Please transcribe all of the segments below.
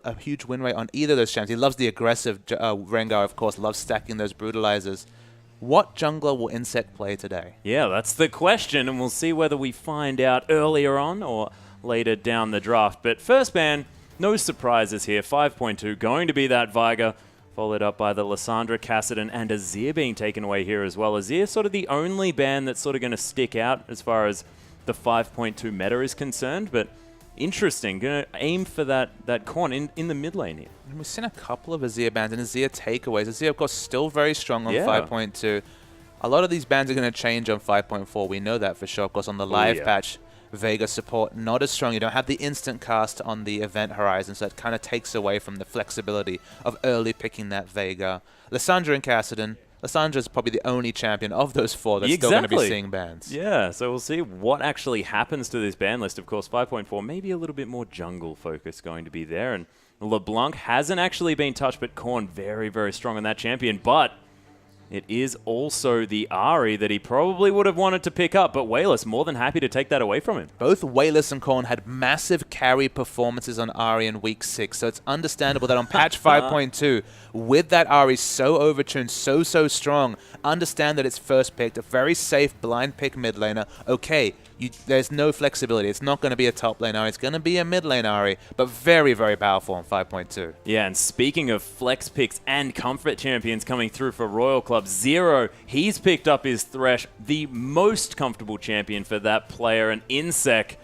a huge win rate on either of those champs. He loves the aggressive Rengar, of course, loves stacking those brutalizers. What jungler will Insect play today? Yeah, that's the question, and we'll see whether we find out earlier on or later down the draft. But first ban, no surprises here. 5.2 going to be that Viger, followed up by the Lissandra, Kassadin, and Azir being taken away here as well. Azir sort of the only ban that's sort of going to stick out as far as the 5.2 meta is concerned, but interesting. Going to aim for that Khorne in the mid lane here. And we've seen a couple of Azir bans and Azir takeaways. Azir, of course, still very strong on 5.2. A lot of these bans are going to change on 5.4. We know that for sure. Of course, on the live patch, Vega support not as strong. You don't have the instant cast on the event horizon, so it kind of takes away from the flexibility of early picking that Vega. Lissandra and Kassadin. Lissandra is probably the only champion of those four that's still going to be seeing bans. Yeah, so we'll see what actually happens to this ban list. Of course, 5.4, maybe a little bit more jungle focus going to be there. And LeBlanc hasn't actually been touched, but Khorne very, very strong on that champion. But it is also the Ahri that he probably would have wanted to pick up, but Wayless more than happy to take that away from him. Both Wayless and Khorne had massive carry performances on Ahri in Week 6, so it's understandable that on patch 5.2, with that Ahri so overtuned, so strong, understand that it's first picked, a very safe blind pick mid laner. Okay, there's no flexibility. It's not going to be a top lane Ahri. It's going to be a mid lane Ahri, but very, very powerful on 5.2. Yeah, and speaking of flex picks and comfort champions coming through for Royal Club, Zero, he's picked up his Thresh, the most comfortable champion for that player, and Insec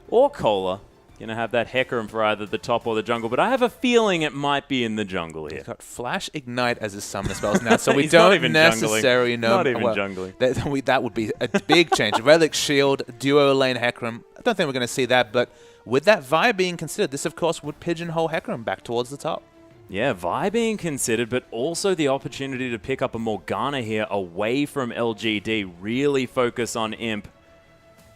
or Cola going to have that Hecarim for either the top or the jungle, but I have a feeling it might be in the jungle here. He's got Flash Ignite as his summon spells now, so we don't necessarily know. Not even jungling. That would be a big change. Relic Shield, duo lane Hecarim. I don't think we're going to see that, but with that Vi being considered, this of course would pigeonhole Hecarim back towards the top. Yeah, Vi being considered, but also the opportunity to pick up a Morgana here away from LGD, really focus on Imp,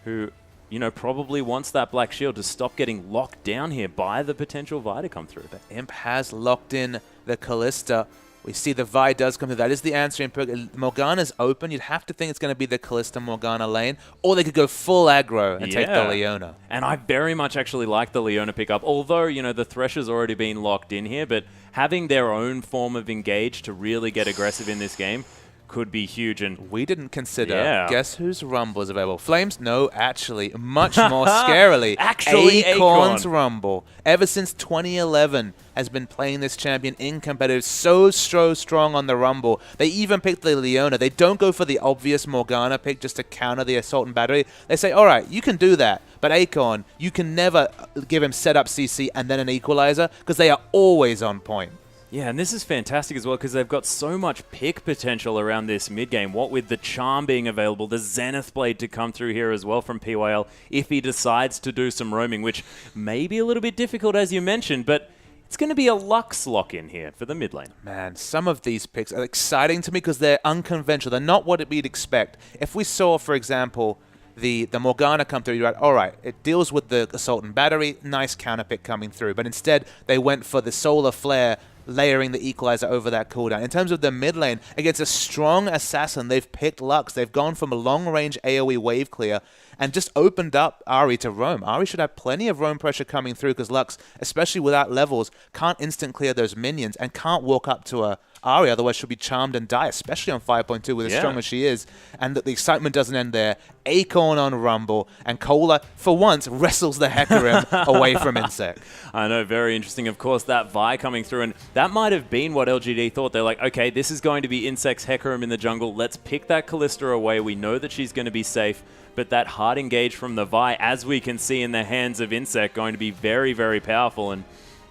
who, you know, probably wants that Black Shield to stop getting locked down here by the potential Vi to come through. But Imp has locked in the Kalista. We see the Vi does come through. That is the answering perk. Morgana's open. You'd have to think it's going to be the Kalista Morgana lane, or they could go full aggro and take the Leona. And I very much actually like the Leona pickup, although, you know, the Thresh has already been locked in here, but having their own form of engage to really get aggressive in this game could be huge. And we didn't consider, guess whose Rumble is available? Flames? No, actually, much more scarily. Actually, Acorn's Rumble. Ever since 2011 has been playing this champion in competitive, so strong on the Rumble. They even picked the Leona. They don't go for the obvious Morgana pick just to counter the Assault and Battery. They say, all right, you can do that, but Acorn, you can never give him setup CC and then an Equalizer, because they are always on point. Yeah, and this is fantastic as well because they've got so much pick potential around this mid-game. What with the Charm being available, the Zenith Blade to come through here as well from PYL if he decides to do some roaming, which may be a little bit difficult as you mentioned, but it's going to be a Lux lock-in here for the mid lane. Man, some of these picks are exciting to me because they're unconventional. They're not what we'd expect. If we saw, for example, the Morgana come through, you're like, all right, it deals with the Assault and Battery, nice counter pick coming through. But instead, they went for the Solar Flare, layering the Equalizer over that cooldown. In terms of the mid lane, against a strong assassin, they've picked Lux. They've gone from a long-range AoE wave clear and just opened up Ahri to roam. Ahri should have plenty of roam pressure coming through because Lux, especially without levels, can't instant clear those minions and can't walk up to a Ahri, otherwise she'll be charmed and die, especially on 5.2 with as strong as she is. And the excitement doesn't end there. Acorn on Rumble, and Cola, for once, wrestles the Hecarim away from Insect. I know, very interesting. Of course, that Vi coming through, and that might have been what LGD thought. They're like, okay, this is going to be Insect's Hecarim in the jungle. Let's pick that Kalista away. We know that she's going to be safe, but that hard engage from the Vi, as we can see in the hands of Insect, going to be very, very powerful. And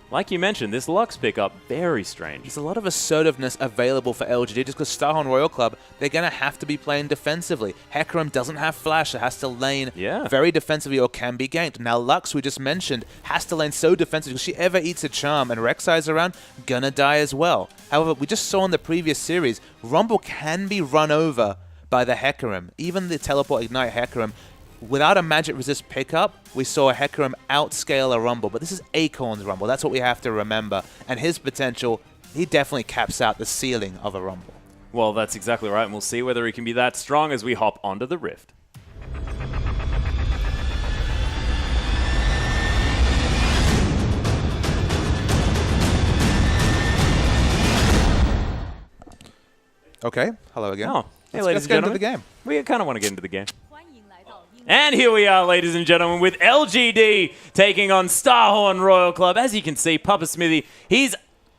like you mentioned, this Lux pickup, very strange. There's a lot of assertiveness available for LGD just because Starhorn Royal Club, they're going to have to be playing defensively. Hecarim doesn't have Flash, it has to lane very defensively or can be ganked. Now Lux, we just mentioned, has to lane so defensively because she ever eats a charm and Rek'Sai's around, gonna die as well. However, we just saw in the previous series, Rumble can be run over by the Hecarim. Even the Teleport Ignite Hecarim, without a magic resist pickup, we saw a Hecarim outscale a Rumble, but this is Acorn's Rumble. That's what we have to remember. And his potential, he definitely caps out the ceiling of a Rumble. Well, that's exactly right, and we'll see whether he can be that strong as we hop onto the Rift. Okay, hello again. Oh, hey, let's ladies get and into gentlemen. the game. We kind of want to get into the game. And here we are, ladies and gentlemen, with LGD taking on Starhorn Royal Club. As you can see, Papa Smithy, he's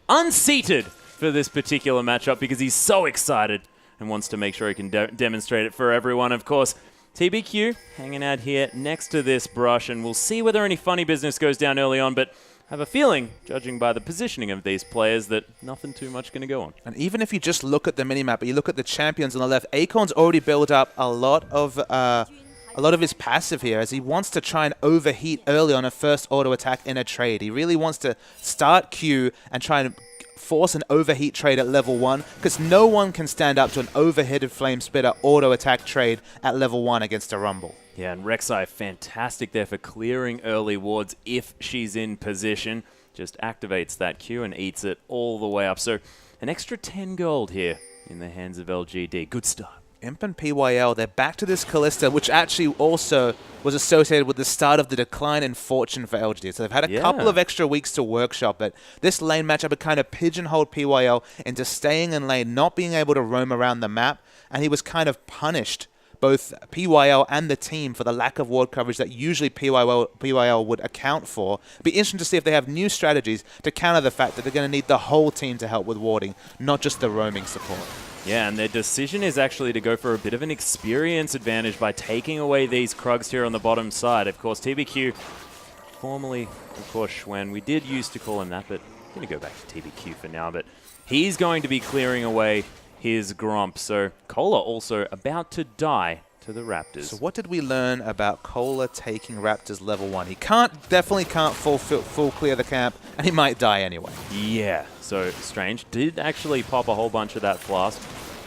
unseated for this particular matchup because he's so excited and wants to make sure he can demonstrate it for everyone. Of course, TBQ hanging out here next to this brush, and we'll see whether any funny business goes down early on, but I have a feeling, judging by the positioning of these players, that nothing too much going to go on. And even if you just look at the minimap, you look at the champions on the left, Acorn's already built up a lot of his passive here, as he wants to try and overheat early on a first auto attack in a trade. He really wants to start Q and try and force an overheat trade at level 1, because no one can stand up to an overheated Flame Spitter auto attack trade at level 1 against a Rumble. Yeah, and Rek'Sai, fantastic there for clearing early wards if she's in position. Just activates that Q and eats it all the way up. So an extra 10 gold here in the hands of LGD. Good start. Imp and PYL, they're back to this Kalista, which actually also was associated with the start of the decline in fortune for LGD. So they've had a couple of extra weeks to workshop it. This lane matchup had kind of pigeonholed PYL into staying in lane, not being able to roam around the map, and he was kind of punished, both PYL and the team, for the lack of ward coverage that usually PYL would account for. It'd be interesting to see if they have new strategies to counter the fact that they're going to need the whole team to help with warding, not just the roaming support. Yeah, and their decision is actually to go for a bit of an experience advantage by taking away these Krugs here on the bottom side. Of course, TBQ, formerly, of course, Schwen, we did used to call him that, but I'm going to go back to TBQ for now. But he's going to be clearing away his Gromp. So Cola also about to die to the Raptors. So what did we learn about Cola taking Raptors level 1? He definitely can't full clear the camp, and he might die anyway. Yeah, so Strange did actually pop a whole bunch of that flask.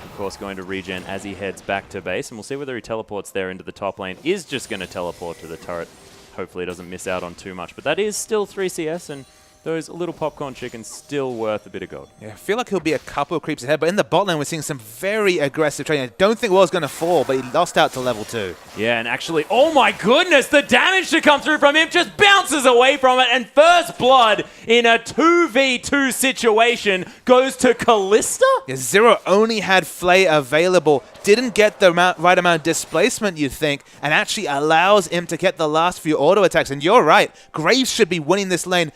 Of course, going to regen as he heads back to base, and we'll see whether he teleports there into the top lane. Is just going to teleport to the turret. Hopefully, he doesn't miss out on too much, but that is still 3 CS, and those little popcorn chickens still worth a bit of gold. Yeah, I feel like he'll be a couple of creeps ahead, but in the bot lane, we're seeing some very aggressive trading. I don't think Will's going to fall, but he lost out to level 2. Yeah, and actually, oh my goodness, the damage to come through from him just bounces away from it, and first blood in a 2v2 situation goes to Kalista? Yeah, Zero only had Flay available, didn't get the right amount of displacement, you think, and actually allows him to get the last few auto attacks. And you're right, Graves should be winning this lane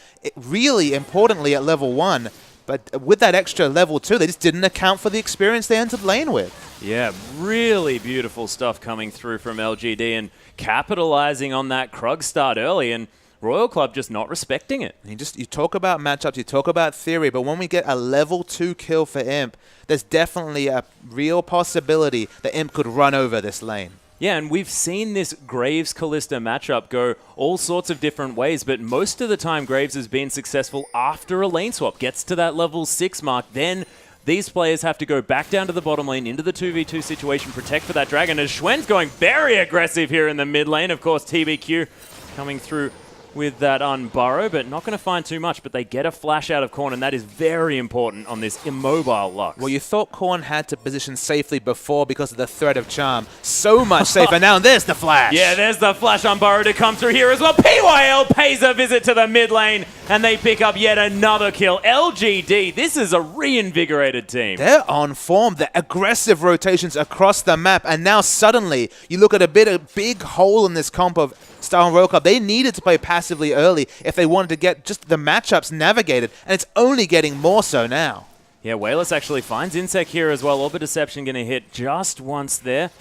really importantly at level 1, but with that extra level 2, they just didn't account for the experience they entered lane with. Yeah, really beautiful stuff coming through from LGD and capitalizing on that Krug start early, and Royal Club just not respecting it. And you talk about matchups, you talk about theory, but when we get a level 2 kill for Imp, there's definitely a real possibility that Imp could run over this lane. Yeah, and we've seen this Graves-Kalista matchup go all sorts of different ways, but most of the time Graves has been successful after a lane swap. Gets to that level 6 mark, then these players have to go back down to the bottom lane into the 2v2 situation, protect for that dragon, as Schwen's going very aggressive here in the mid lane. Of course, TBQ coming through with that unburrow, but not going to find too much. But they get a flash out of Korn, and that is very important on this immobile Lux. Well, you thought Korn had to position safely before because of the threat of Charm. So much safer now, and there's the flash. Yeah, there's the flash unburrow to come through here as well. PYL pays a visit to the mid lane, and they pick up yet another kill. LGD, this is a reinvigorated team. They're on form. The aggressive rotations across the map, and now suddenly you look at a big hole in this comp of Star and Royal Club. They needed to play passively early if they wanted to get just the matchups navigated, and it's only getting more so now. Yeah, Wayless actually finds Insect here as well. Orbital Deception going to hit just once there.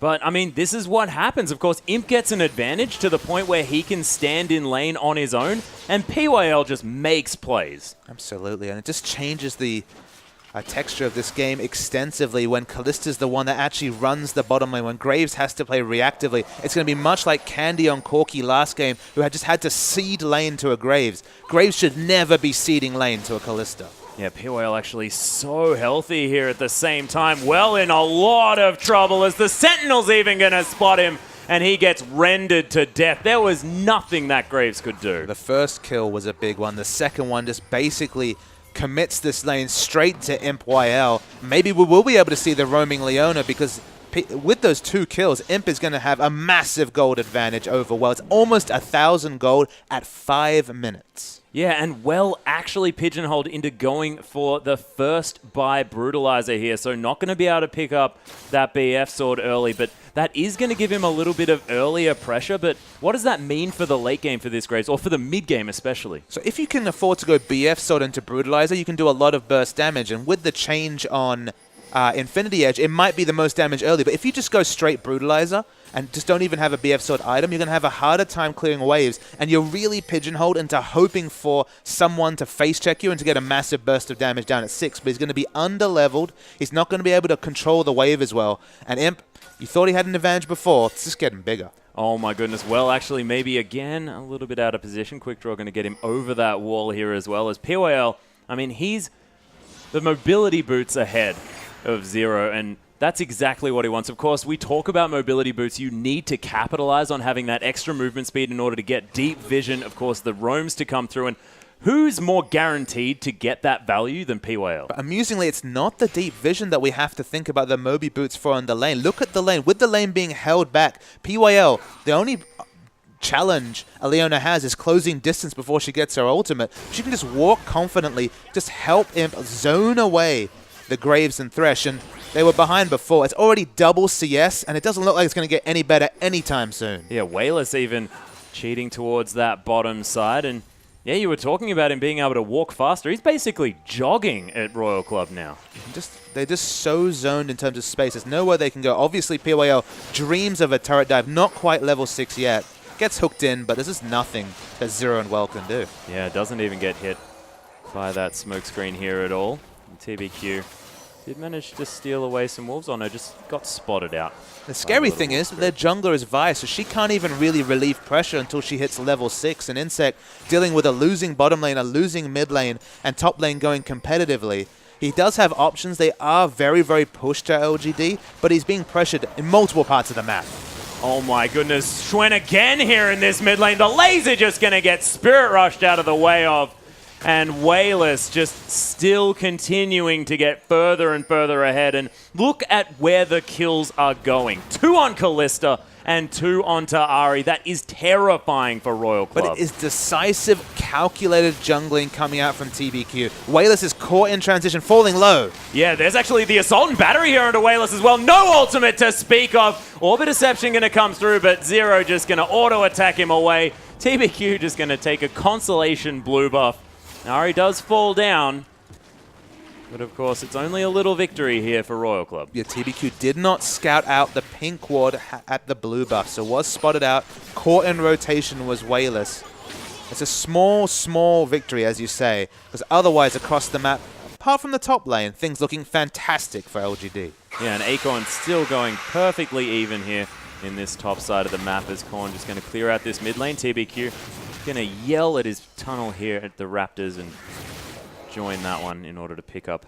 But, I mean, this is what happens. Of course, Imp gets an advantage to the point where he can stand in lane on his own, and PYL just makes plays. Absolutely, and it just changes the texture of this game extensively when Kalista's the one that actually runs the bottom lane. When Graves has to play reactively, it's going to be much like Candy on Corki last game, who had just had to seed lane to a Graves. Graves should never be seeding lane to a Kalista. Yeah, PYL actually so healthy here at the same time. Well in a lot of trouble as the Sentinel's even going to spot him, and he gets rendered to death. There was nothing that Graves could do. The first kill was a big one. The second one just basically commits this lane straight to Imp YL. Maybe we will be able to see the roaming Leona, because with those 2 kills, Imp is going to have a massive gold advantage over Well. It's almost 1,000 gold at 5 minutes. Yeah, and well actually pigeonholed into going for the first buy Brutalizer here. So not going to be able to pick up that BF sword early, but that is going to give him a little bit of earlier pressure. But what does that mean for the late game for this Graves, or for the mid game especially? So if you can afford to go BF sword into Brutalizer, you can do a lot of burst damage. And with the change on Infinity Edge, it might be the most damage early. But if you just go straight Brutalizer and just don't even have a BF sword item, you're going to have a harder time clearing waves, and you're really pigeonholed into hoping for someone to face check you and to get a massive burst of damage down at 6, but he's going to be under-leveled. He's not going to be able to control the wave as well. And Imp, you thought he had an advantage before. It's just getting bigger. Oh my goodness. Well, actually, maybe again a little bit out of position. Quick Draw going to get him over that wall here as well. As PYL, I mean, he's the mobility boots ahead of Zero, and that's exactly what he wants. Of course, we talk about mobility boots. You need to capitalize on having that extra movement speed in order to get deep vision, of course, the roams to come through. And who's more guaranteed to get that value than PYL? But amusingly, it's not the deep vision that we have to think about the Moby boots for on the lane. Look at the lane. With the lane being held back, PYL, the only challenge Aleona has is closing distance before she gets her ultimate. She can just walk confidently, just help Imp zone away the Graves and Thresh, and they were behind before. It's already double CS, and it doesn't look like it's going to get any better anytime soon. Yeah, Wayless even cheating towards that bottom side, and yeah, you were talking about him being able to walk faster. He's basically jogging at Royal Club now. They're just so zoned in terms of space. There's nowhere they can go. Obviously, PYL dreams of a turret dive, not quite level 6 yet. Gets hooked in, but there's just nothing that Zero and Well can do. Yeah, doesn't even get hit by that smoke screen here at all. TBQ did manage to steal away some wolves on her, just got spotted out. The scary thing is that their jungler is Vi, so she can't even really relieve pressure until she hits level 6. And Insect dealing with a losing bottom lane, a losing mid lane, and top lane going competitively. He does have options. They are very, very pushed to LGD, but he's being pressured in multiple parts of the map. Oh my goodness, Schwen again here in this mid lane. The laser just going to get Spirit Rushed out of the way of. And Wayless just still continuing to get further and further ahead. And look at where the kills are going. 2 on Kalista and 2 onto Ahri. That is terrifying for Royal Club. But it is decisive, calculated jungling coming out from TBQ. Wayless is caught in transition, falling low. Yeah, there's actually the Assault and Battery here onto Wayless as well. No ultimate to speak of. Orbit Deception going to come through, but Zero just going to auto-attack him away. TBQ just going to take a consolation blue buff. Ahri does fall down, but of course it's only a little victory here for Royal Club. Yeah, TBQ did not scout out the pink ward at the blue buff, so was spotted out. Caught in rotation was Wayless. It's a small, small victory, as you say, because otherwise across the map, apart from the top lane, things looking fantastic for LGD. Yeah, and Acorn still going perfectly even here in this top side of the map as Korn just going to clear out this mid lane. TBQ going to yell at his tunnel here at the Raptors and join that one in order to pick up.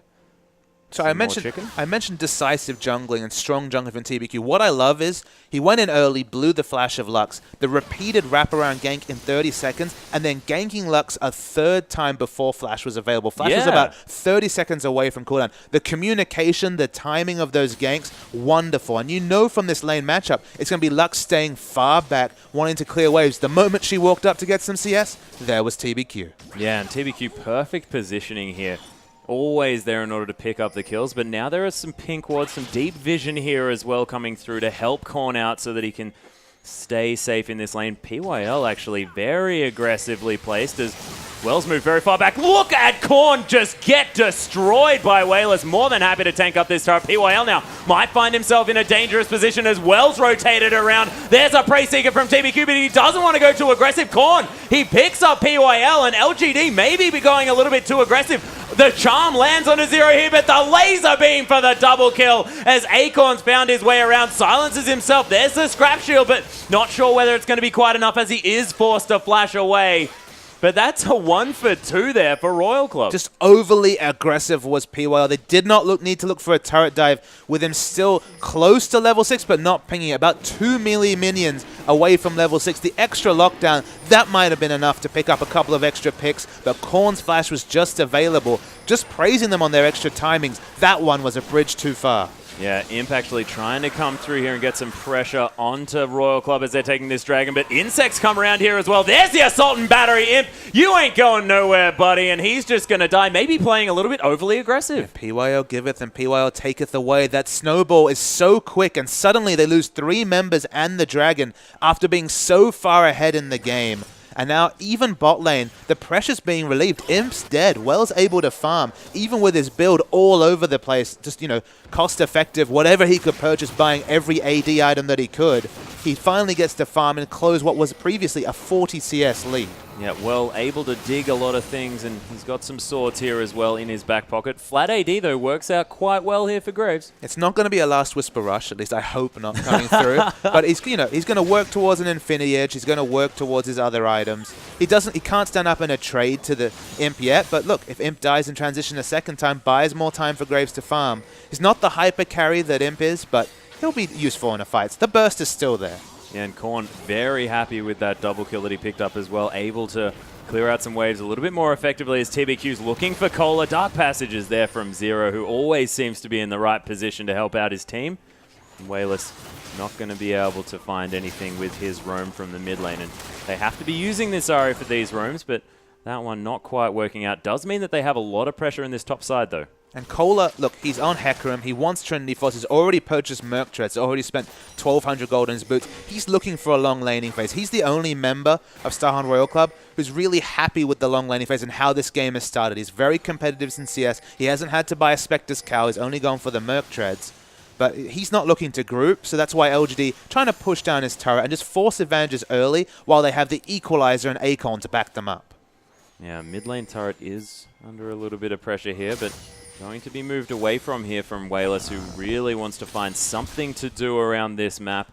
So I mentioned decisive jungling and strong jungling from TBQ. What I love is he went in early, blew the Flash of Lux, the repeated wraparound gank in 30 seconds, and then ganking Lux a third time before Flash was available. Flash was about 30 seconds away from cooldown. The communication, the timing of those ganks, wonderful. And you know from this lane matchup, it's going to be Lux staying far back, wanting to clear waves. The moment she walked up to get some CS, there was TBQ. Yeah, and TBQ perfect positioning here. Always there in order to pick up the kills, but now there are some pink wards, some deep vision here as well coming through to help Korn out so that he can stay safe in this lane. PYL actually very aggressively placed as Wells moved very far back. Look at Korn just get destroyed by Wayless. More than happy to tank up this turret. PYL now might find himself in a dangerous position as Wells rotated around. There's a Prey Seeker from TBQ, but he doesn't want to go too aggressive. Korn, he picks up PYL, and LGD maybe be going a little bit too aggressive. The charm lands on a Zero here, but the laser beam for the double kill as Acorn's found his way around, silences himself. There's the scrap shield, but not sure whether it's going to be quite enough as he is forced to flash away. But that's a 1 for 2 there for Royal Club. Just overly aggressive was PYL. They did not need to look for a turret dive with him still close to level 6, but not pinging. About 2 melee minions away from level 6. The extra lockdown, that might have been enough to pick up a couple of extra picks, but Korn's flash was just available. Just praising them on their extra timings. That one was a bridge too far. Yeah, Imp actually trying to come through here and get some pressure onto Royal Club as they're taking this dragon, but Insects come around here as well. There's the Assault and Battery. Imp, you ain't going nowhere, buddy, and he's just going to die, maybe playing a little bit overly aggressive. Yeah, PYL giveth and PYL taketh away. That snowball is so quick, and suddenly they lose 3 members and the dragon after being so far ahead in the game. And now even bot lane, the pressure's being relieved. Imp's dead. Well's able to farm, even with his build all over the place. Just, you know, cost effective, whatever he could purchase, buying every AD item that he could. He finally gets to farm and close what was previously a 40 CS lead. Yeah, well, able to dig a lot of things, and he's got some swords here as well in his back pocket. Flat AD, though, works out quite well here for Graves. It's not going to be a Last Whisper rush, at least I hope not, coming through. But he's going to work towards an Infinity Edge. He's going to work towards his other items. He can't stand up in a trade to the Imp yet, but look, if Imp dies in transition a second time, buys more time for Graves to farm. He's not the hyper carry that Imp is, but he'll be useful in a fight. The burst is still there. Yeah, and Korn very happy with that double kill that he picked up as well, able to clear out some waves a little bit more effectively as TBQ's looking for Cola. Dark Passages there from Zero, who always seems to be in the right position to help out his team. And Wayless not going to be able to find anything with his roam from the mid lane, and they have to be using this Ari for these roams, but that one not quite working out. Does mean that they have a lot of pressure in this top side, though. And Cola, look, he's on Hecarim. He wants Trinity Force. He's already purchased Merc Treads. Already spent 1,200 gold in his boots. He's looking for a long laning phase. He's the only member of Starhound Royal Club who's really happy with the long laning phase and how this game has started. He's very competitive in CS. He hasn't had to buy a Spectre's Cow. He's only gone for the Merc Treads. But he's not looking to group, so that's why LGD trying to push down his turret and just force advantages early while they have the Equalizer and Acorn to back them up. Yeah, mid lane turret is under a little bit of pressure here, but going to be moved away from here from Wayless, who really wants to find something to do around this map.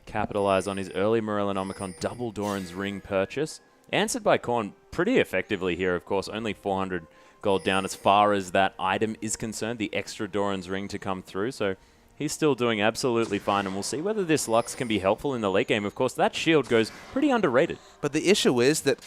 Capitalize on his early Morellonomicon double Doran's Ring purchase. Answered by Korn pretty effectively here, of course. Only 400 gold down as far as that item is concerned, the extra Doran's Ring to come through. So he's still doing absolutely fine, and we'll see whether this Lux can be helpful in the late game. Of course, that shield goes pretty underrated. But the issue is that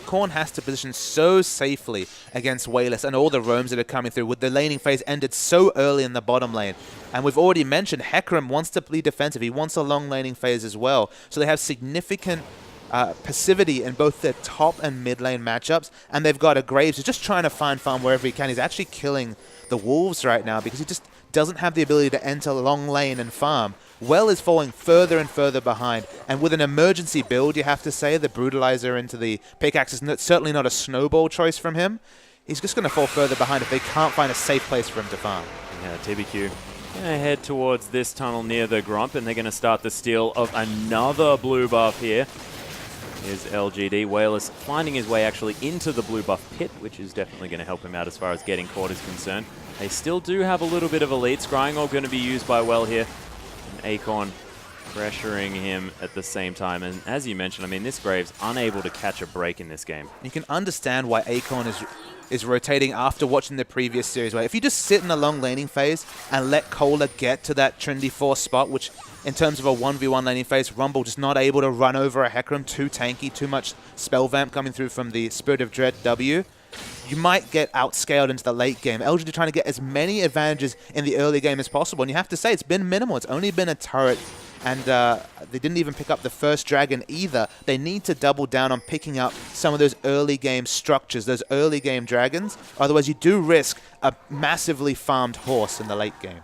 Korn has to position so safely against Wayless and all the roams that are coming through, with the laning phase ended so early in the bottom lane. And we've already mentioned Hecarim wants to be defensive. He wants a long laning phase as well. So they have significant passivity in both their top and mid lane matchups. And they've got a Graves who's just trying to find farm wherever he can. He's actually killing the Wolves right now because he just doesn't have the ability to enter long lane and farm. Well is falling further and further behind, and with an emergency build, you have to say, the Brutalizer into the pickaxe is certainly not a snowball choice from him. He's just going to fall further behind if they can't find a safe place for him to farm. Yeah, TBQ going to head towards this tunnel near the Gromp, and they're going to start the steal of another blue buff here. Here's LGD. Wayless finding his way actually into the blue buff pit, which is definitely going to help him out as far as getting caught is concerned. They still do have a little bit of a lead. Scrying all going to be used by Well here. And Acorn pressuring him at the same time. And as you mentioned, I mean, this Graves unable to catch a break in this game. You can understand why Acorn is rotating after watching the previous series, where if you just sit in a long laning phase and let Cola get to that Trinity Force spot, which in terms of a 1v1 laning phase, Rumble just not able to run over a Hecarim, too tanky, too much spell vamp coming through from the Spirit of Dread W, you might get outscaled into the late game. LGD trying to get as many advantages in the early game as possible, and you have to say it's been minimal. It's only been a turret, and they didn't even pick up the first dragon either. They need to double down on picking up some of those early game structures, those early game dragons. Otherwise, you do risk a massively farmed horse in the late game.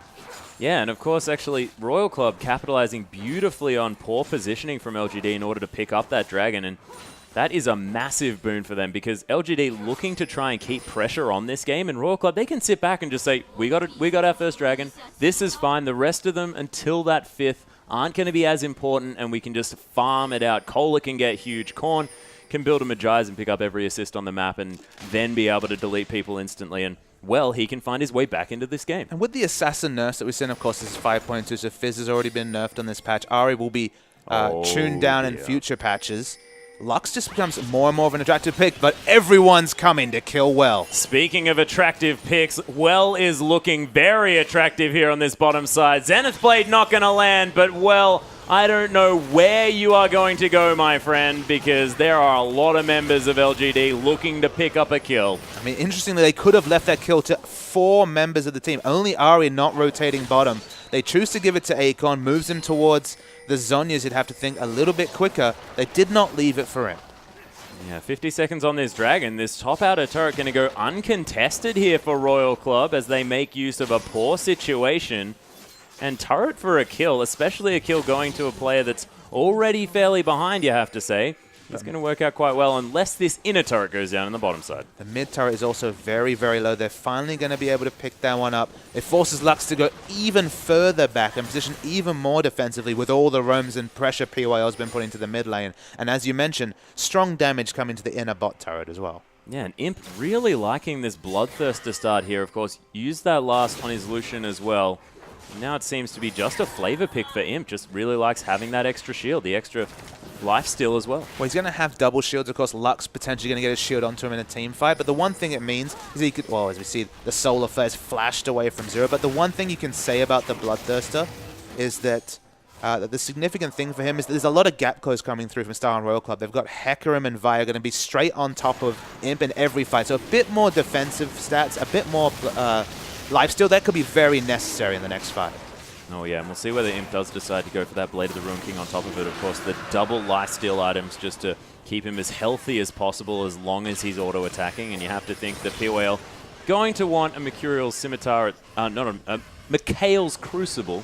Yeah, and of course, actually, Royal Club capitalizing beautifully on poor positioning from LGD in order to pick up that dragon, and that is a massive boon for them because LGD looking to try and keep pressure on this game, and Royal Club, they can sit back and just say, we got our first dragon, this is fine. The rest of them, until that fifth, aren't going to be as important, and we can just farm it out. Cola can get huge. Korn can build a Magize and pick up every assist on the map and then be able to delete people instantly, and well, he can find his way back into this game. And with the Assassin nerfs that we've seen, of course, this is 5.2, so Fizz has already been nerfed on this patch. Ari will be tuned down in future patches. Lux just becomes more and more of an attractive pick, but everyone's coming to kill Well. Speaking of attractive picks, Well is looking very attractive here on this bottom side. Zenith Blade not going to land, but Well I don't know where you are going to go, my friend, because there are a lot of members of LGD looking to pick up a kill. I mean, interestingly, they could have left that kill to 4 members of the team. Only Ari not rotating bottom. They choose to give it to Akon, moves him towards the Zhonyas. You'd have to think a little bit quicker. They did not leave it for him. Yeah, 50 seconds on this Dragon. This top outer turret going to go uncontested here for Royal Club as they make use of a poor situation. And turret for a kill, especially a kill going to a player that's already fairly behind, you have to say. It's going to work out quite well unless this inner turret goes down on the bottom side. The mid turret is also very, very low. They're finally going to be able to pick that one up. It forces Lux to go even further back and position even more defensively with all the roams and pressure PYL's been put into the mid lane. And as you mentioned, strong damage coming to the inner bot turret as well. Yeah, and Imp really liking this Bloodthirster start here. Of course, used that last on his Lucian as well. Now it seems to be just a flavor pick for Imp. Just really likes having that extra shield, the extra lifesteal as well. Well, he's going to have double shields. Of course, Lux potentially going to get a shield onto him in a team fight. But the one thing it means is he could, well, as we see, the solar flares flashed away from Zero. But the one thing you can say about the Bloodthirster is that the significant thing for him is there's a lot of gap close coming through from Star and Royal Club. They've got Hecarim and Vi going to be straight on top of Imp in every fight. So a bit more defensive stats, a bit more lifesteal. That could be very necessary in the next fight. Oh yeah, and we'll see whether Imp does decide to go for that Blade of the Ruin King on top of it. Of course, the double lifesteal items just to keep him as healthy as possible as long as he's auto-attacking. And you have to think that POL going to want a Mercurial Scimitar, Mikhail's Crucible,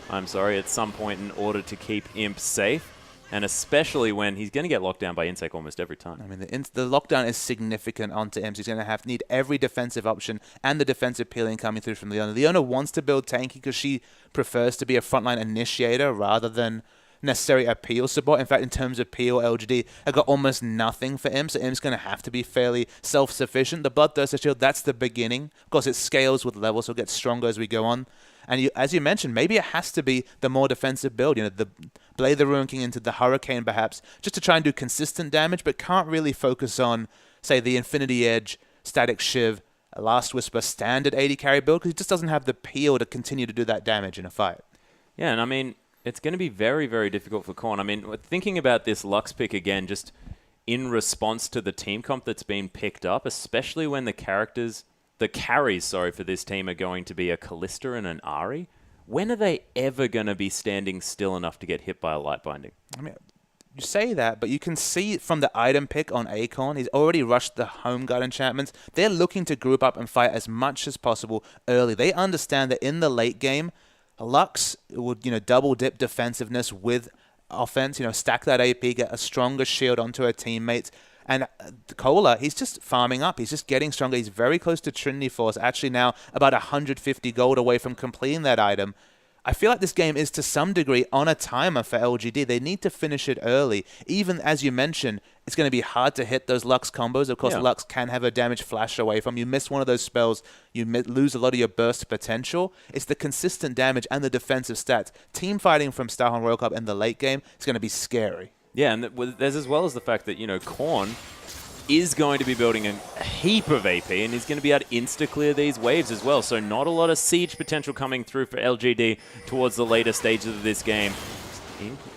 I'm sorry, at some point in order to keep Imp safe. And especially when he's going to get locked down by Insec almost every time. I mean, the lockdown is significant onto Imp. He's going to need every defensive option and the defensive peeling coming through from Leona. Leona wants to build tanky because she prefers to be a frontline initiator rather than necessarily a peel support. In fact, in terms of peel, LGD have got almost nothing for Imp, so Imp's going to have to be fairly self-sufficient. The Bloodthirster Shield, that's the beginning. Of course, it scales with levels, so it gets stronger as we go on. And as you mentioned, maybe it has to be the more defensive build. You know, the Blade the Ruin King into the Hurricane, perhaps, just to try and do consistent damage, but can't really focus on, say, the Infinity Edge, Static Shiv, Last Whisper, standard 80 carry build, because he just doesn't have the peel to continue to do that damage in a fight. Yeah, and I mean, it's going to be very, very difficult for Korn. I mean, thinking about this Lux pick again, just in response to the team comp that's been picked up, especially when the carries, for this team are going to be a Callista and an Ahri. When are they ever going to be standing still enough to get hit by a light binding? I mean, you say that, but you can see from the item pick on Akon, he's already rushed the Home Guard enchantments. They're looking to group up and fight as much as possible early. They understand that in the late game, Lux would, double dip defensiveness with offense, stack that AP, get a stronger shield onto her teammates. And Cola, he's just farming up. He's just getting stronger. He's very close to Trinity Force, actually now about 150 gold away from completing that item. I feel like this game is to some degree on a timer for LGD. They need to finish it early. Even as you mentioned, it's going to be hard to hit those Lux combos. Of course, Lux can have a damage flash away from you. Miss one of those spells, you lose a lot of your burst potential. It's the consistent damage and the defensive stats. Team fighting from Starhorn Royal Club in the late game is going to be scary. Yeah, and there's as well as the fact that, Korn is going to be building a heap of AP, and he's going to be able to insta-clear these waves as well. So not a lot of siege potential coming through for LGD towards the later stages of this game.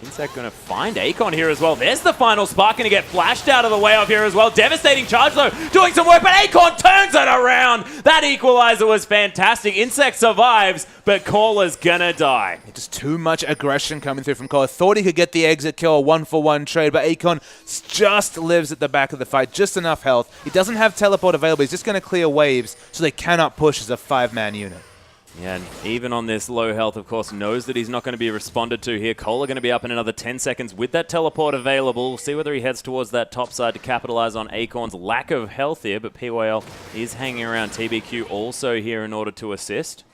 Insect going to find Akon here as well. There's the final spark, going to get flashed out of the way of here as well. Devastating charge though, doing some work, but Akon turns it around. That equalizer was fantastic. Insect survives, but Caller's going to die. Just too much aggression coming through from Caller. Thought he could get the exit kill, a 1-for-1 trade, but Akon just lives at the back of the fight. Just enough health. He doesn't have teleport available. He's just going to clear waves, so they cannot push as a 5-man unit. Yeah, and even on this low health, of course, knows that he's not going to be responded to here. Kohler going to be up in another 10 seconds with that teleport available. We'll see whether he heads towards that top side to capitalize on Akorn's lack of health here, but PYL is hanging around. TBQ also here in order to assist.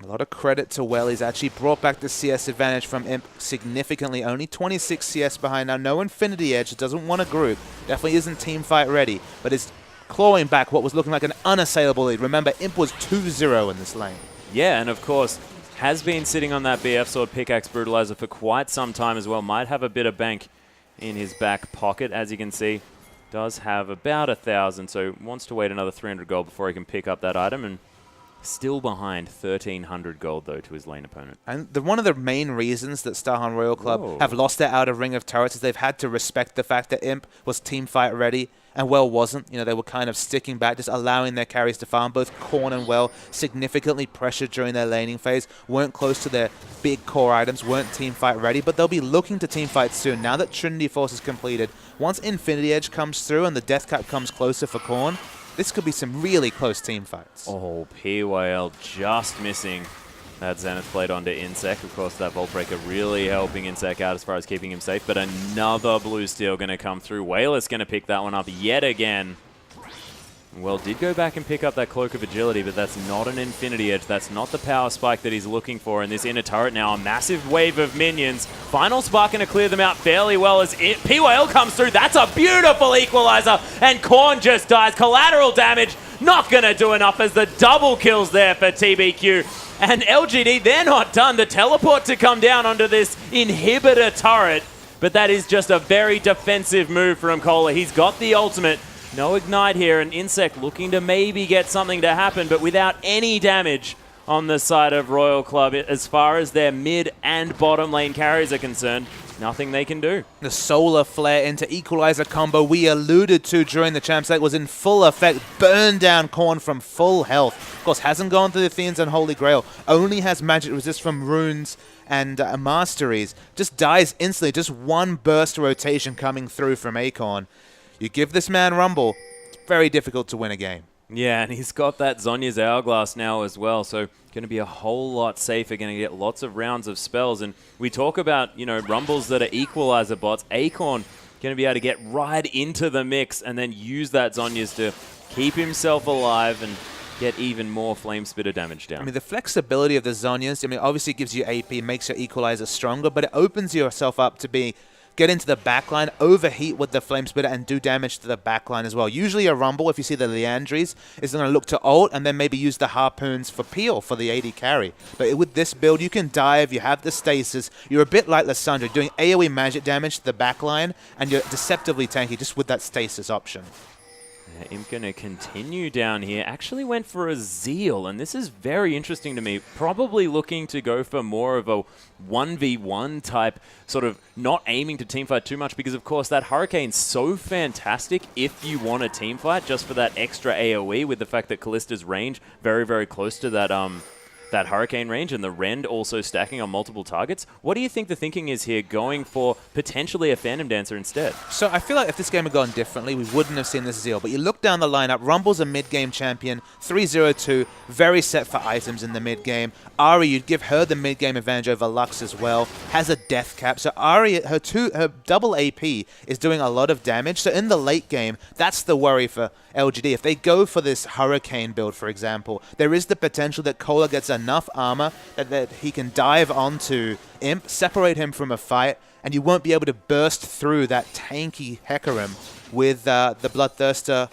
A lot of credit to Well. He's actually brought back the CS advantage from Imp significantly. Only 26 CS behind now. No Infinity Edge. Doesn't want a group. Definitely isn't team fight ready, but is clawing back what was looking like an unassailable lead. Remember, Imp was 2-0 in this lane. Yeah, and of course, has been sitting on that BF Sword Pickaxe Brutalizer for quite some time as well. Might have a bit of bank in his back pocket, as you can see. Does have about 1,000, so wants to wait another 300 gold before he can pick up that item. And Still behind 1,300 gold, though, to his lane opponent. And one of the main reasons that Starhan Royal Club have lost their outer ring of turrets is they've had to respect the fact that Imp was team fight ready and Well wasn't. You know, they were kind of sticking back, just allowing their carries to farm. Both Korn and Well significantly pressured during their laning phase, weren't close to their big core items, weren't team fight ready, but they'll be looking to team fight soon. Now that Trinity Force is completed, once Infinity Edge comes through and the Death Cap comes closer for Korn, this could be some really close team fights. Oh, PYL just missing that Zenith Blade onto Insec. Of course, that Vault Breaker really helping Insec out as far as keeping him safe, but another blue steel going to come through. Whalers going to pick that one up yet again. Well, did go back and pick up that Cloak of Agility, but that's not an Infinity Edge. That's not the power spike that he's looking for in this inner turret now. A massive wave of minions. Final Spark going to clear them out fairly well as PYL comes through. That's a beautiful equalizer, and Korn just dies. Collateral damage not going to do enough as the double kills there for TBQ. And LGD, they're not done. The teleport to come down onto this inhibitor turret, but that is just a very defensive move from Kohler. He's got the ultimate. No ignite here, and Insect looking to maybe get something to happen, but without any damage on the side of Royal Club as far as their mid and bottom lane carries are concerned. Nothing they can do. The solar flare into equalizer combo we alluded to during the champ set was in full effect. Burn down Korn from full health. Of course, hasn't gone through the Fiends and Holy Grail. Only has magic resist from runes and masteries. Just dies instantly. Just one burst rotation coming through from Acorn. You give this man Rumble, it's very difficult to win a game. Yeah, and he's got that Zhonya's Hourglass now as well, so going to be a whole lot safer, going to get lots of rounds of spells. And we talk about, you know, Rumbles that are equalizer bots. Acorn going to be able to get right into the mix and then use that Zhonya's to keep himself alive and get even more Flame Spitter damage down. I mean, the flexibility of the Zhonya's, I mean, obviously it gives you AP, makes your equalizer stronger, but it opens yourself up to get into the backline, overheat with the Flame Spitter, and do damage to the backline as well. Usually a Rumble, if you see the Leandries, is going to look to ult and then maybe use the Harpoons for peel for the AD carry. But with this build, you can dive, you have the stasis, you're a bit like Lissandra, doing AoE magic damage to the backline, and you're deceptively tanky just with that stasis option. Imp going to continue down here. Actually went for a Zeal, and this is very interesting to me. Probably looking to go for more of a 1v1 type, sort of not aiming to teamfight too much, because of course that Hurricane's so fantastic if you want a teamfight, just for that extra AoE, with the fact that Kallista's range very, very close to that that Hurricane range, and the Rend also stacking on multiple targets. What do you think the thinking is here, going for potentially a Phantom Dancer instead? So I feel like if this game had gone differently, we wouldn't have seen this Zeal. But you look down the lineup, Rumble's a mid-game champion, 3-0-2, very set for items in the mid-game. Ahri, you'd give her the mid-game advantage over Lux as well, has a death cap. So Ahri, her double AP is doing a lot of damage. So in the late game, that's the worry for LGD. If they go for this Hurricane build, for example, there is the potential that Kohler gets enough armor that he can dive onto Imp, separate him from a fight, and you won't be able to burst through that tanky Hecarim with the Bloodthirster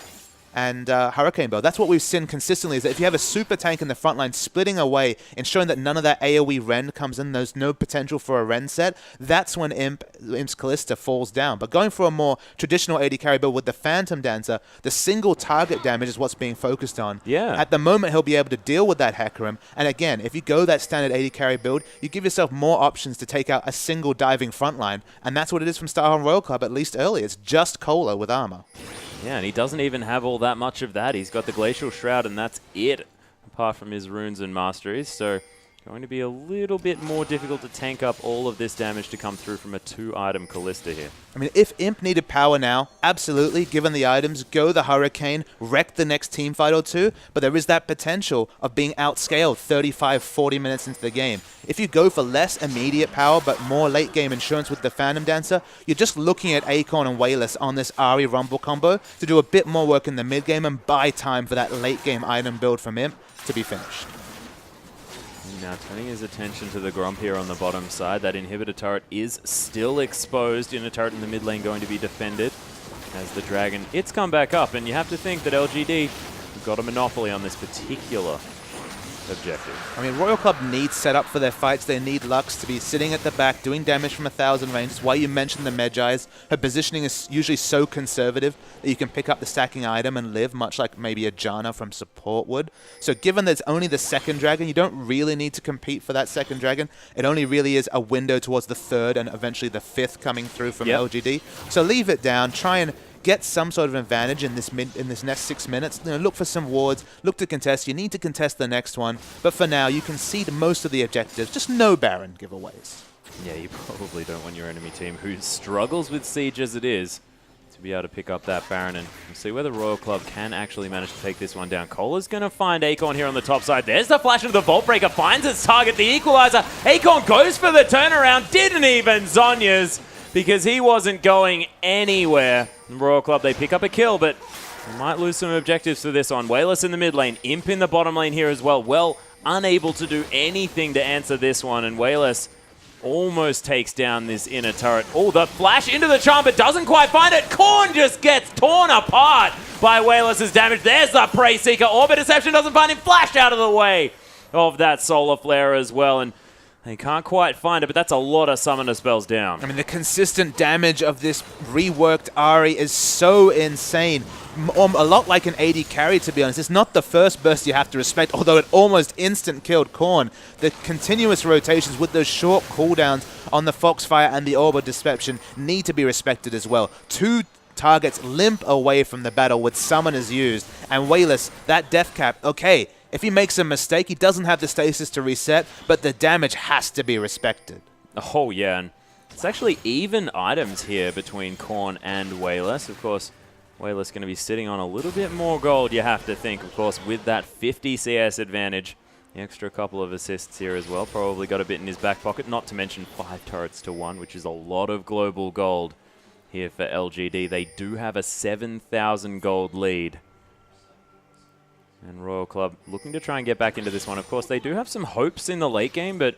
and Hurricane build. That's what we've seen consistently, is that if you have a super tank in the front line splitting away, ensuring that none of that AoE Rend comes in, there's no potential for a Rend set, that's when Imp's Callista falls down. But going for a more traditional AD carry build with the Phantom Dancer, the single target damage is what's being focused on. Yeah. At the moment, he'll be able to deal with that Hecarim. And again, if you go that standard AD carry build, you give yourself more options to take out a single diving front line. And that's what it is from Starhan Royal Club, at least early. It's just Kohler with armor. Yeah, and he doesn't even have all that much of that. He's got the Glacial Shroud, and that's it, apart from his runes and masteries. So going to be a little bit more difficult to tank up all of this damage to come through from a 2-item Callista here. I mean, if Imp needed power now, absolutely, given the items, go the Hurricane, wreck the next team fight or two, but there is that potential of being outscaled 35, 40 minutes into the game. If you go for less immediate power, but more late game insurance with the Phantom Dancer, you're just looking at Acorn and Wayless on this Ahri Rumble combo to do a bit more work in the mid game and buy time for that late game item build from Imp to be finished. Now turning his attention to the Gromp here on the bottom side. That inhibitor turret is still exposed. In a turret in the mid lane going to be defended as the Dragon. It's come back up, and you have to think that LGD got a monopoly on this particular objective. I mean, Royal Club needs setup for their fights. They need Lux to be sitting at the back, doing damage from 1,000 range. That's why you mentioned the Medjais. Her positioning is usually so conservative that you can pick up the stacking item and live, much like maybe a Janna from support would. So given there's only the second dragon, you don't really need to compete for that second dragon. It only really is a window towards the third and eventually the fifth coming through from LGD. So leave it down, try and get some sort of advantage in this next 6 minutes. You know, look for some wards, look to contest. You need to contest the next one, but for now you concede most of the objectives. Just no Baron giveaways. Yeah, you probably don't want your enemy team, who struggles with Siege as it is, to be able to pick up that Baron, and we'll see whether Royal Club can actually manage to take this one down. Cola's going to find Acorn here on the top side. There's the flash into the Vault Breaker, finds its target, the Equalizer. Acorn goes for the turnaround, didn't even Zhonya's, because he wasn't going anywhere. Royal Club, they pick up a kill, but they might lose some objectives for this one. Wayless in the mid lane, Imp in the bottom lane here as well. Well, unable to do anything to answer this one, and Wayless almost takes down this inner turret. Oh, the flash into the charm, but doesn't quite find it. Korn just gets torn apart by Wayless's damage. There's the Prey Seeker. Orbit Deception doesn't find him. Flash out of the way of that Solar Flare as well, and they can't quite find it, but that's a lot of summoner spells down. I mean, the consistent damage of this reworked Ahri is so insane. A lot like an AD carry, to be honest. It's not the first burst you have to respect, although it almost instant killed Korn. The continuous rotations with those short cooldowns on the Foxfire and the Orb of Deception need to be respected as well. 2 targets limp away from the battle with summoners used, and Wayless, that death cap, okay, if he makes a mistake, he doesn't have the stasis to reset, but the damage has to be respected. Oh, yeah, and it's actually even items here between Korn and Wayless. Of course, Wayless going to be sitting on a little bit more gold, you have to think, of course, with that 50 CS advantage. The extra couple of assists here as well. Probably got a bit in his back pocket, not to mention 5 turrets to 1, which is a lot of global gold here for LGD. They do have a 7,000 gold lead. And Royal Club looking to try and get back into this one. Of course, they do have some hopes in the late game, but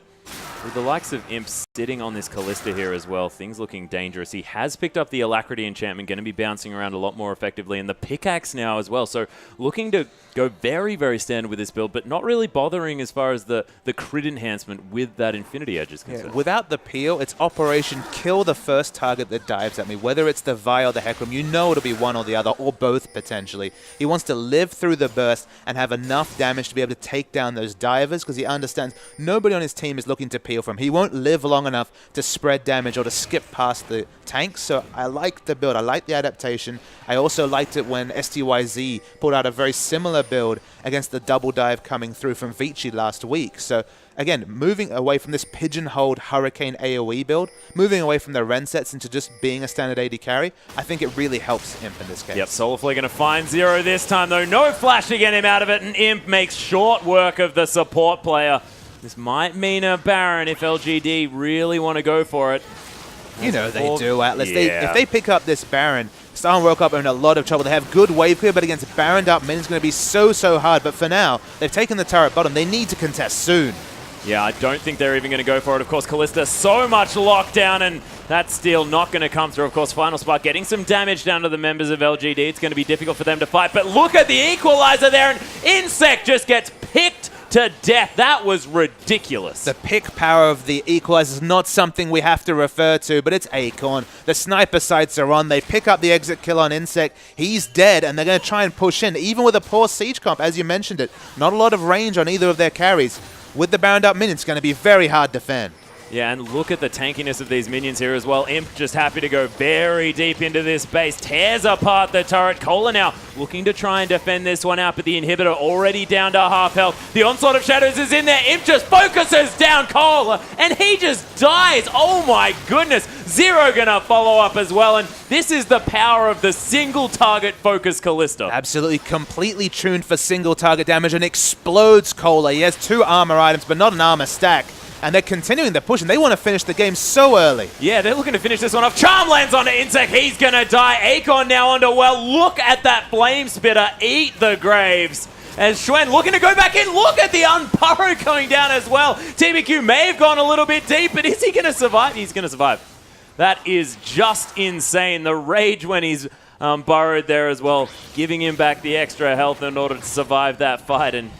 with the likes of Imp sitting on this Callista here as well, things looking dangerous. He has picked up the Alacrity enchantment, going to be bouncing around a lot more effectively, and the pickaxe now as well. So looking to go very, very standard with this build, but not really bothering as far as the crit enhancement with that Infinity Edge is concerned. Yeah, without the peel, it's Operation Kill the first target that dives at me. Whether it's the Vi or the Hecarim, you know it'll be one or the other, or both potentially. He wants to live through the burst and have enough damage to be able to take down those divers, because he understands nobody on his team is looking to peel from him. He won't live long enough to spread damage or to skip past the tanks. So I like the build. I like the adaptation. I also liked it when STYZ pulled out a very similar build against the double dive coming through from Vici last week. So again, moving away from this pigeonholed Hurricane AoE build, moving away from the Ren sets into just being a standard AD carry, I think it really helps Imp in this case. Yep, Solarflare going to find Zero this time though. No flash to get him out of it, and Imp makes short work of the support player. This might mean a Baron if LGD really want to go for it. You know they do, Atlas. Yeah. If they pick up this Baron, Star and World Cup are in a lot of trouble. They have good wave clear, but against Baroned up mid, it's going to be so hard. But for now, they've taken the turret bottom. They need to contest soon. Yeah, I don't think they're even going to go for it. Of course, Callista so much lockdown, and that steal not going to come through. Of course, Final Spark getting some damage down to the members of LGD. It's going to be difficult for them to fight. But look at the Equalizer there, and Insect just gets picked to death. That was ridiculous. The pick power of the Equalizer is not something we have to refer to, but it's Acorn. The sniper sights are on. They pick up the exit kill on Insect. He's dead, and they're going to try and push in, even with a poor siege comp, as you mentioned it. Not a lot of range on either of their carries. With the bound up minions, it's going to be very hard to defend. Yeah, and look at the tankiness of these minions here as well. Imp just happy to go very deep into this base. Tears apart the turret. Cola now looking to try and defend this one out, but the inhibitor already down to half health. The Onslaught of Shadows is in there. Imp just focuses down Cola, and he just dies. Oh my goodness. Zero gonna follow up as well, and this is the power of the single target focus Callista. Absolutely completely tuned for single target damage and explodes Cola. He has 2 armor items, but not an armor stack. And they're continuing the push, and they want to finish the game so early. Yeah, they're looking to finish this one off. Charm lands onto Insect. He's going to die. Acorn now onto Well. Look at that Flame Spitter eat the Graves. And Xuen looking to go back in. Look at the Unburrow going down as well. TBQ may have gone a little bit deep, but is he going to survive? He's going to survive. That is just insane. The rage when he's burrowed there as well, giving him back the extra health in order to survive that fight. And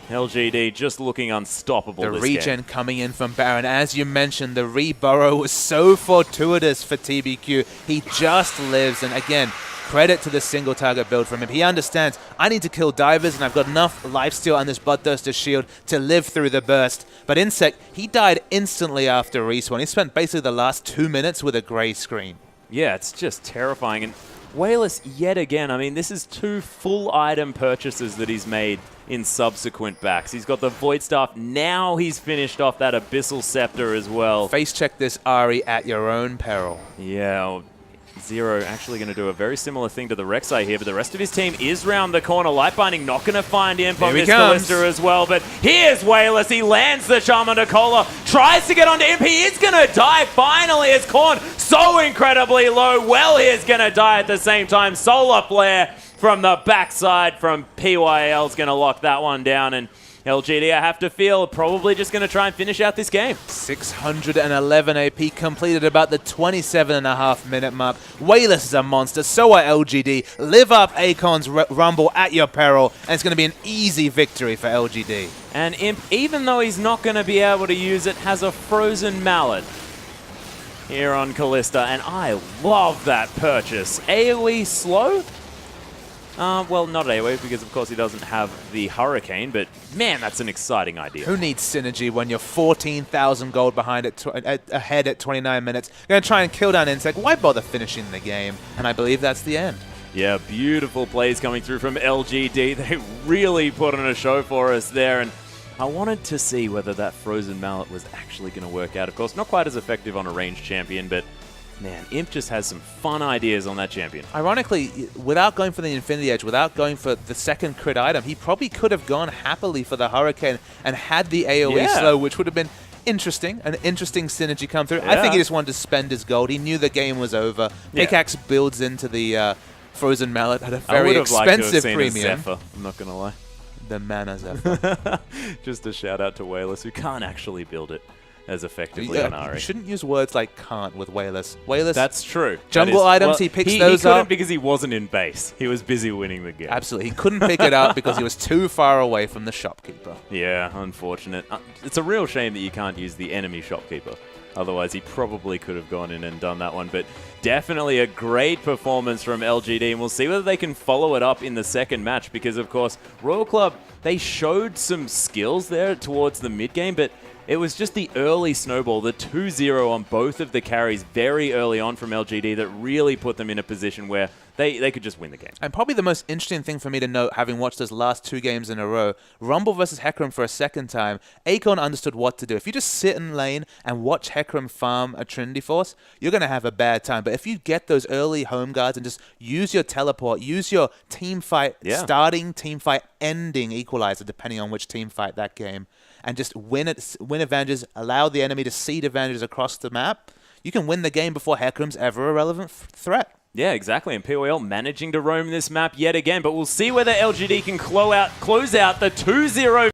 LGD just looking unstoppable The this regen game. coming in from Baron. As you mentioned, the reburrow was so fortuitous for TBQ. He just lives, and again, credit to the single target build from him. He understands, I need to kill divers, and I've got enough lifesteal and this Bloodthirster shield to live through the burst. But Insect, he died instantly after respawn. He spent basically the last 2 minutes with a gray screen. Yeah, it's just terrifying. And Wayless, yet again, I mean, this is 2 full item purchases that he's made in subsequent backs. He's got the Void Staff. Now he's finished off that Abyssal Scepter as well. Face check this Ahri at your own peril. Yeah, Zero actually going to do a very similar thing to the Rek'Sai here, but the rest of his team is round the corner. Lightbinding not going to find Imp on this Kalista as well, but here's Wayless. He lands the Charm under Cola, tries to get onto Imp. He is going to die finally as Korn so incredibly low. Well, he is going to die at the same time. Solar Flare from the backside from PYL is going to lock that one down, and LGD, I have to feel, probably just going to try and finish out this game. 611 AP completed about the 27.5-minute mark. Wayless is a monster, so are LGD. Live up Akon's Rumble at your peril, and it's going to be an easy victory for LGD. And Imp, even though he's not going to be able to use it, has a Frozen Mallet here on Kalista, and I love that purchase. AoE slow? Well, not AoE, because of course he doesn't have the Hurricane, but man, that's an exciting idea. Who needs synergy when you're 14,000 gold behind ahead at 29 minutes? Going to try and kill down Insect. Why bother finishing the game? And I believe that's the end. Yeah, beautiful plays coming through from LGD. They really put on a show for us there, and I wanted to see whether that Frozen Mallet was actually going to work out. Of course, not quite as effective on a ranged champion, but man, Imp just has some fun ideas on that champion. Ironically, without going for the Infinity Edge, without going for the second crit item, he probably could have gone happily for the Hurricane and had the AoE slow, which would have been interesting, an interesting synergy come through. I think he just wanted to spend his gold. He knew the game was over. Pickaxe builds into the Frozen Mallet at a very expensive premium. Zephyr, I'm not going to lie. The Mana Zephyr. Just a shout out to Wayless, who can't actually build it as effectively on Ahri. You shouldn't use words like can't with Wayless. Wayless. That's true. Jungle items, he picks those he up. couldn't because he wasn't in base. He was busy winning the game. Absolutely. He couldn't pick it up because he was too far away from the shopkeeper. Yeah, unfortunate. It's a real shame that you can't use the enemy shopkeeper. Otherwise, he probably could have gone in and done that one. But definitely a great performance from LGD. And we'll see whether they can follow it up in the second match. Because, of course, Royal Club, they showed some skills there towards the mid-game. But it was just the early snowball, the 2-0 on both of the carries very early on from LGD that really put them in a position where they could just win the game. And probably the most interesting thing for me to note, having watched those last 2 games in a row, Rumble versus Hecarim for a second time, Akon understood what to do. If you just sit in lane and watch Hecarim farm a Trinity Force, you're going to have a bad time. But if you get those early home guards and just use your teleport, use your team fight, starting team fight, ending equalizer, depending on which team fight that game, and just win advantages, allow the enemy to seed advantages across the map, you can win the game before Hecarim's ever a relevant threat. Yeah, exactly. And POL managing to roam this map yet again. But we'll see whether LGD can close out the 2-0